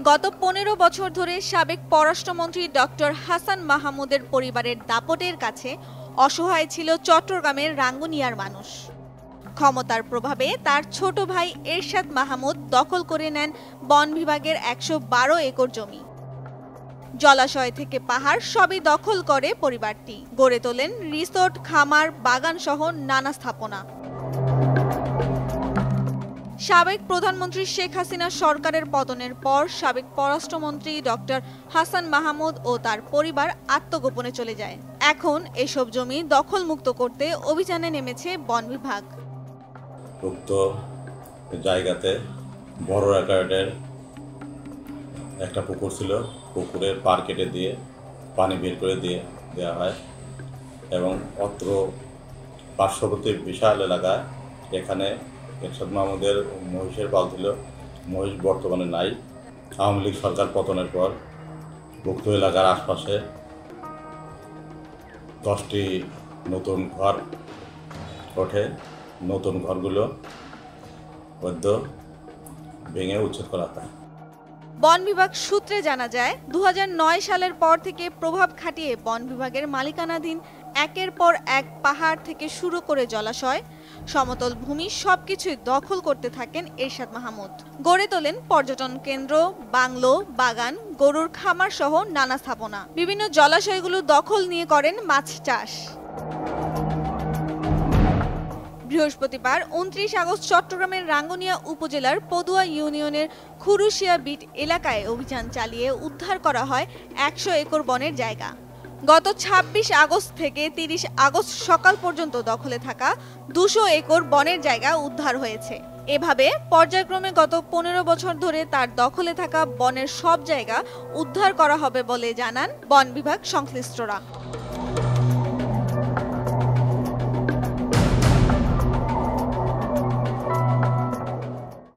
গত ১৫ বছর ধরে সাবেক পররাষ্ট্রমন্ত্রী ডক্টর হাসান মাহমুদের পরিবারের দাপটের কাছে অসহায় ছিল চট্টগ্রামের রাঙ্গুনিয়ার মানুষ। ক্ষমতার প্রভাবে তার ছোট ভাই এরশাদ মাহমুদ দখল করে নেন বন বিভাগের ১১২ একর জমি। জলাশয় থেকে পাহাড় সবই দখল করে পরিবারটি। গড়ে তোলেন রিসোর্ট, খামার, বাগান সহ নানা স্থাপনা। সাবেক প্রধানমন্ত্রী শেখ হাসিনা সরকারের পতনের পর সাবেক পররাষ্ট্রমন্ত্রী ডক্টর হাসান মাহমুদ ও তার পরিবার আত্মগোপনে চলে যায়। এখন এসব জমি দখলমুক্ত করতে অভিযানে নেমেছে বন বিভাগ। উক্ত জায়গাতে বড় আকারের একটা পুকুর ছিল, পুকুরের পাড় কেটে দিয়ে পানি বের করে দেওয়া হয় এবং অত্র পার্শ্ববর্তী বিশাল এলাকায় এখানে এরশাদ মাহমুদের মহিষের পাল ছিল। মহিষ বর্তমানে নাই। আওয়ামী লীগ সরকার পতনের পর উক্ত এলাকার আশপাশে 10টি নতুন ঘর ওঠে। নতুন ঘরগুলো বদ্ধ ভেঙে উচ্ছেদ করা হয়। বন বিভাগ সূত্রে জানা যায়, ২০০৯ সালের পর থেকে প্রভাব খাটিয়ে বন বিভাগের মালিকানাধীন একের পর এক পাহাড় থেকে শুরু করে জলাশয়, সমতল ভূমি সবকিছুই দখল করতে থাকেন এরশাদ মাহমুদ। গড়ে তোলেন পর্যটন কেন্দ্র, বাংলো, বাগান, গরুর খামার সহ নানা স্থাপনা। বিভিন্ন জলাশয়গুলো দখল নিয়ে করেন মাছ চাষ। বৃহস্পতিবার ২৯ আগস্ট চট্টগ্রামের রাঙ্গুনিয়া উপজেলার পদুয়া ইউনিয়নের খুরুশিয়া বিট এলাকায় অভিযান চালিয়ে উদ্ধার করা হয় ১০০ একর বনের জায়গা। গত ২৬ আগস্ট থেকে ৩০ আগস্ট সকাল পর্যন্ত দখলে থাকা ২০০ একর বনের জায়গা উদ্ধার হয়েছে। এভাবে পর্যায়ক্রমে গত ১৫ বছর ধরে তার দখলে থাকা বনের সব জায়গা উদ্ধার করা হবে বলে জানান বন বিভাগ সংশ্লিষ্টরা।